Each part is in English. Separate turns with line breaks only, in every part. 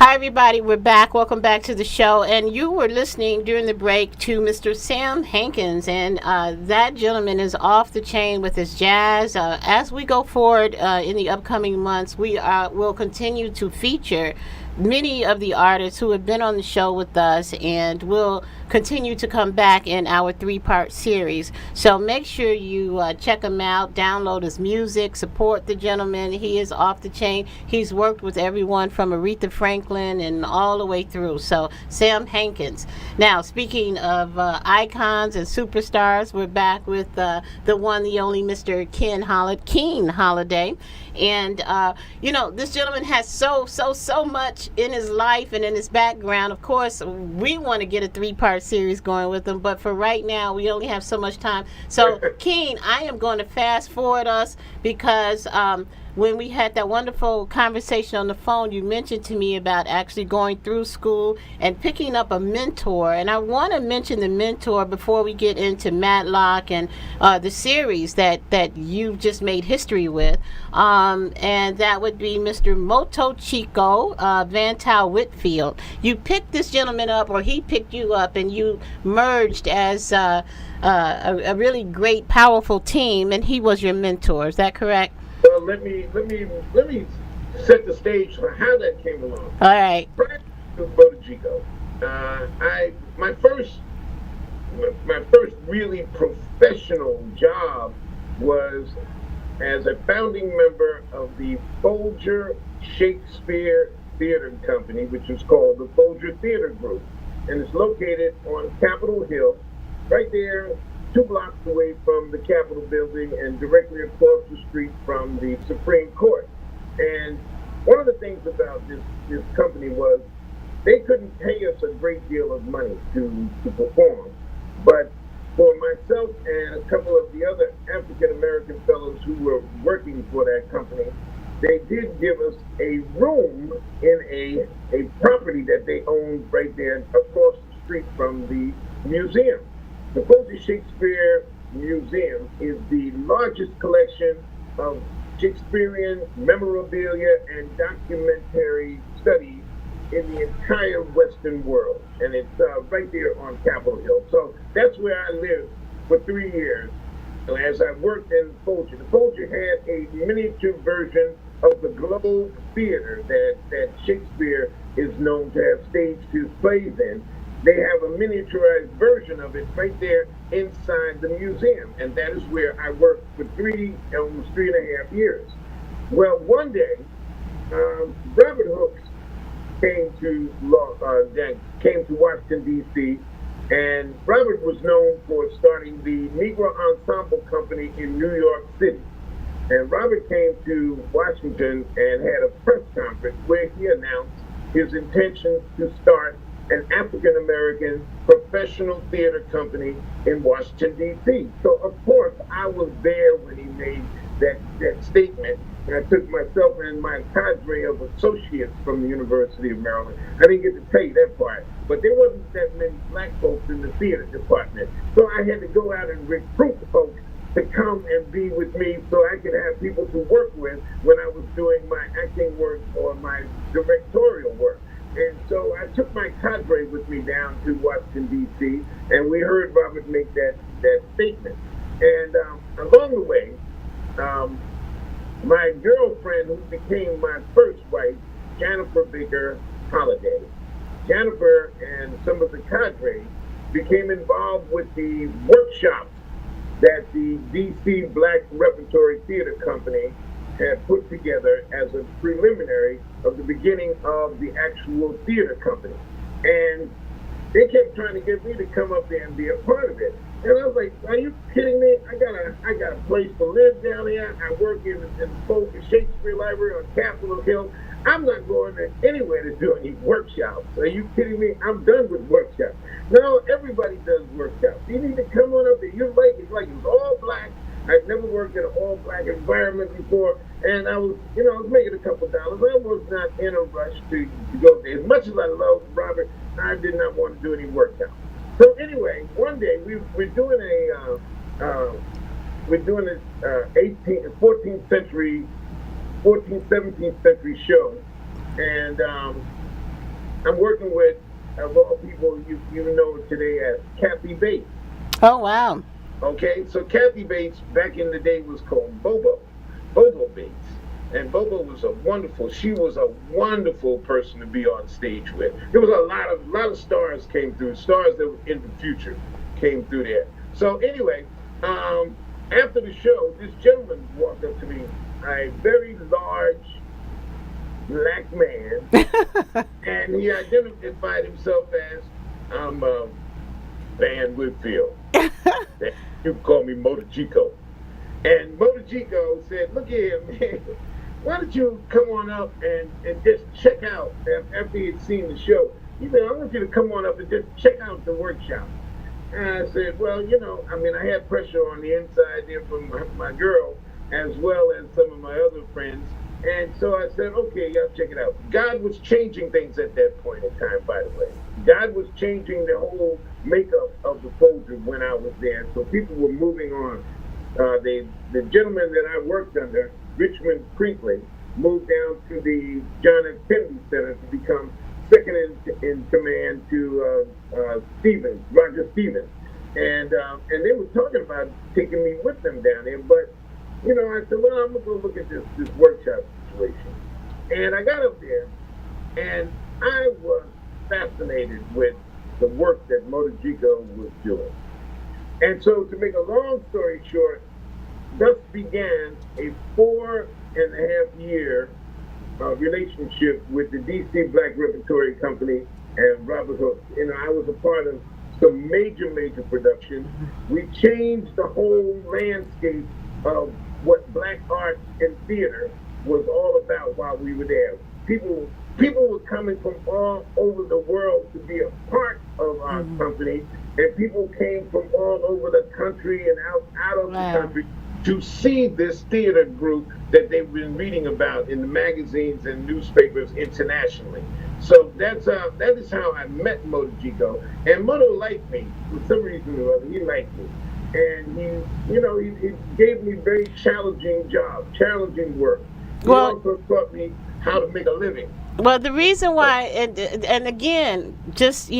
Hi, everybody. We're back. Welcome back to the show. And you were listening during the break to Mr. Sam Hankins, and that gentleman is off the chain with his jazz. As we go forward in the upcoming months, we will continue to feature many of the artists who have been on the show with us, and will continue to come back in our three-part series. So make sure you check him out, download his music, support the gentleman. He is off the chain. He's worked with everyone from Aretha Franklin and all the way through. So Sam Hankins. Now, speaking of icons and superstars, we're back with the one, the only Mr. Keen Holiday. And this gentleman has so much in his life and in his background. Of course, we want to get a three-part series going with him, but for right now, we only have so much time. So, Keen, I am going to fast forward us because when we had that wonderful conversation on the phone, you mentioned to me about actually going through school and picking up a mentor. And I want to mention the mentor before we get into Matlock and the series that you've just made history with. And that would be Mr. Moto Chico Van Tau Whitfield. You picked this gentleman up, or he picked you up, and you merged as a really great, powerful team, and he was your mentor. Is that correct?
Well, let me set the stage for how that came along.
All right.
Prior to Botajico, I my first really professional job was as a founding member of the Folger Shakespeare Theater Company, which is called the Folger Theater Group, and it's located on Capitol Hill, right there 2 blocks away from the Capitol building and directly across the street from the Supreme Court. And one of the things about this company was they couldn't pay us a great deal of money to perform. But for myself and a couple of the other African American fellows who were working for that company, they did give us a room in a property that they owned right there across the street from the museum. The Folger Shakespeare Museum is the largest collection of Shakespearean memorabilia and documentary studies in the entire Western world. And it's right there on Capitol Hill. So that's where I lived for 3 years. And as I worked in Folger, the Folger had a miniature version of the Globe Theater that Shakespeare is known to have staged his plays in. They have a miniaturized version of it right there inside the museum, and that is where I worked for almost 3.5 years. Well, one day, Robert Hooks came to Washington D.C., and Robert was known for starting the Negro Ensemble Company in New York City. And Robert came to Washington and had a press conference where he announced his intention to start an African American professional theater company in Washington, D.C. So, of course, I was there when he made that statement. And I took myself and my cadre of associates from the University of Maryland. I didn't get to tell you that part, but there wasn't that many black folks in the theater department. So I had to go out and recruit folks to come and be with me so I could have people to work with when I was doing my acting work or my directorial work. And so I took my cadre with me down to Washington, D.C., and we heard Robert make that statement. And along the way, my girlfriend, who became my first wife, Jennifer Baker Holiday, Jennifer and some of the cadre became involved with the workshops that the D.C. Black Repertory Theater Company had put together as a preliminary of the beginning of the actual theater company. And they kept trying to get me to come up there and be a part of it. And I was like, are you kidding me? I got a place to live down here. I work in the Folger Shakespeare Library on Capitol Hill. I'm not going anywhere to do any workshops. Are you kidding me? I'm done with workshops. No, everybody does workshops. You need to come on up there. You like it was all black. I'd never worked in an all-black environment before, and I was making a couple dollars. I was not in a rush to go there. As much as I love Robert, I did not want to do any workouts. So anyway, one day we're doing a 17th century show, and I'm working with, of all people, you know today as Kathy Bates.
Oh, wow.
Okay, so Kathy Bates back in the day was called Bobo Bates, and Bobo was a wonderful. She was a wonderful person to be on stage with. There was a lot of stars came through, stars that were in the future came through there. So anyway, um, after the show, this gentleman walked up to me, a very large black man, and he identified himself as Van Whitfield. You can call me Motor Chico. And Motor Chico said, look here, man, why don't you come on up and just check out after he had seen the show. He said, I want you to come on up and just check out the workshop. And I said, well, I mean, I had pressure on the inside there from my girl as well as some of my other friends. And so I said, okay, y'all check it out. God was changing things at that point in time, by the way. God was changing the whole makeup of the Folger when I was there. So people were moving on. The gentleman that I worked under, Richmond Creekley, moved down to the John F. Kennedy Center to become second in command to Roger Stevens. And they were talking about taking me with them down there. But, I said, well, I'm going to go look at this workshop situation. And I got up there, and I was fascinated with the work that Motor Chico was doing. And so, to make a long story short, thus began a 4.5 year relationship with the DC Black Repertory Company and Robert Hooks. I was a part of some major productions. We changed the whole landscape of what black art and theater was all about while we were there. People were coming from all over the world to be a part of our company, and people came from all over the country and out of the country to see this theater group that they've been reading about in the magazines and newspapers internationally. So that is how I met Motor Chico, and Motor liked me for some reason or other. He liked me, and he gave me very challenging work. He also taught me how to make a living.
Well, the reason why, and again, just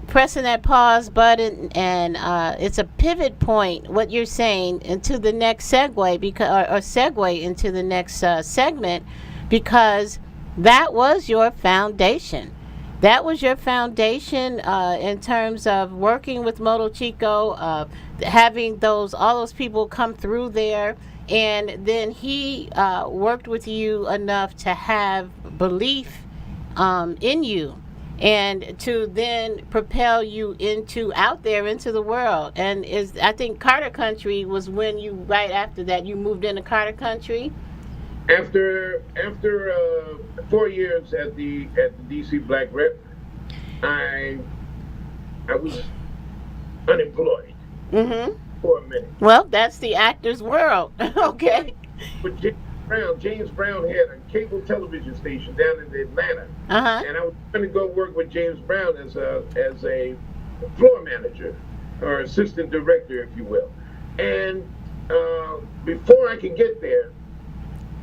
pressing that pause button, and it's a pivot point. What you're saying into the next segue, or segue into the next segment, because that was your foundation. That was your foundation in terms of working with Motor Chico, having all those people come through there, and then he worked with you enough to have belief in you, and to then propel you out there into the world. And I think Carter Country was when right after that you moved into Carter Country.
After 4 years at the DC Black Rep, I was unemployed for a minute.
Well, that's the actor's world. Okay.
But James Brown had a cable television station down in Atlanta, and I was going to go work with James Brown as a floor manager or assistant director, if you will. And before I could get there,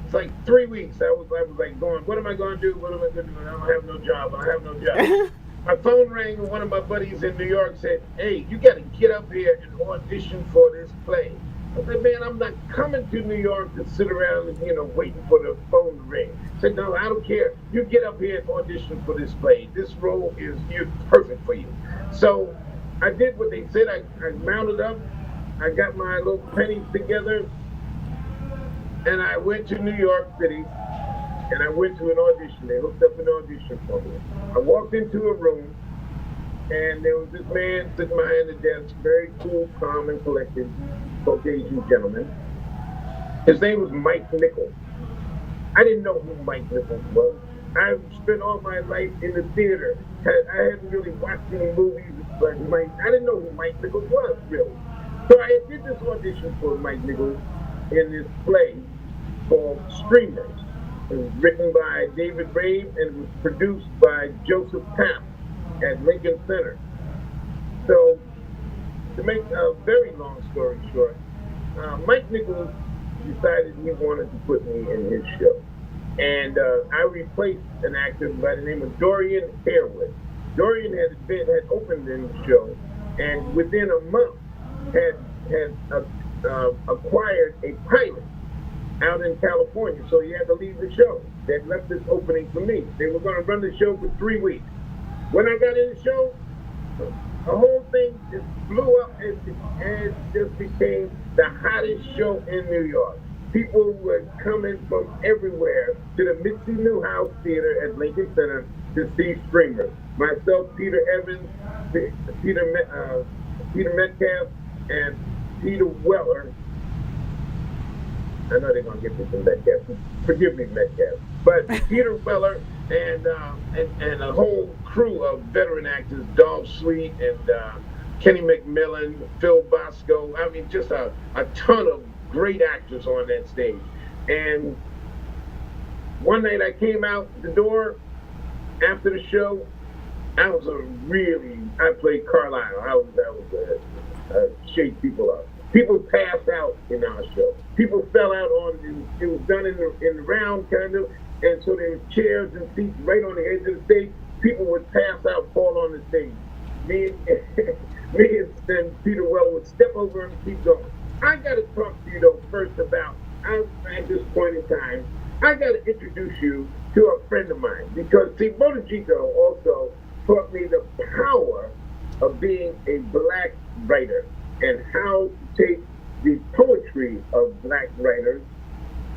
it's like 3 weeks. I was like going, what am I going to do? What am I going to do? I don't have no job. My phone rang, and one of my buddies in New York said, hey, you got to get up here and audition for this play. I said, man, I'm not coming to New York to sit around and, waiting for the phone to ring. I said, no, I don't care. You get up here and audition for this play. This role is perfect for you. So I did what they said. I mounted up. I got my little pennies together, and I went to New York City, and I went to an audition. They hooked up an audition for me. I walked into a room, and there was this man sitting behind the desk, very cool, calm, and collected Caucasian gentleman. His name was Mike Nichols. I didn't know who Mike Nichols was. I spent all my life in the theater. I hadn't really watched any movies, but I didn't know who Mike Nichols was, really. So I did this audition for Mike Nichols in this play called Streamers. It was written by David Rabe and it was produced by Joseph Tapp at Lincoln Center. So, to make a very long story short, Mike Nichols decided he wanted to put me in his show. and I replaced an actor by the name of Dorian Harewood. Dorian had opened in the show, and within a month had acquired a pilot out in California, so he had to leave the show. They had left this opening for me. They were going to run the show for 3 weeks. When I got in the show, the whole thing just blew up and just became the hottest show in New York. People were coming from everywhere to the Mitzi Newhouse Theater at Lincoln Center to see streamers. Myself, Peter Evans, Peter Metcalf, and Peter Weller. I know they're gonna get me some Metcalf. Forgive me, Metcalf. But Peter Weller and a whole crew of veteran actors, Dolph Sweet and Kenny McMillan, Phil Bosco. I mean, just a ton of great actors on that stage. And one night I came out the door after the show. I played Carlisle. I shake people up. People passed out in our show. People fell out it was done in the round kind of, and so there were chairs and seats right on the edge of the stage. People would pass out, fall on the stage. Me and Peter Weller would step over and keep going. I got to talk to you though first about, at this point in time, I got to introduce you to a friend of mine, because see, Bonachico also taught me the power of being a black writer and how to take the poetry of black writers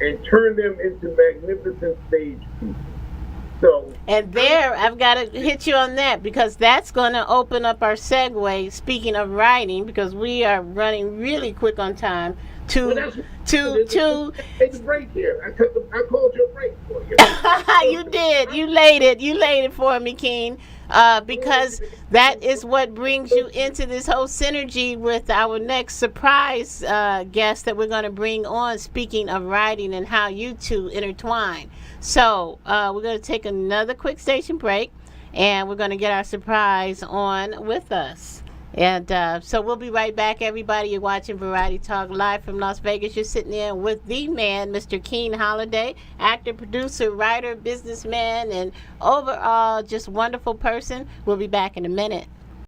and turn them into magnificent stage pieces. So,
and there, I've got to hit you on that, because that's going to open up our segue. Speaking of writing, because we are running really quick on time.
Take a break here. I called you a break for you.
You did. You laid it for me, Keen. Because that is what brings you into this whole synergy with our next surprise guest that we're going to bring on, speaking of writing and how you two intertwine. So we're going to take another quick station break, and we're going to get our surprise on with us. And so we'll be right back, everybody. You're watching Variety Talk live from Las Vegas. You're sitting there with the man, Mr. Keen Holiday, actor, producer, writer, businessman, and overall just wonderful person. We'll be back in a minute.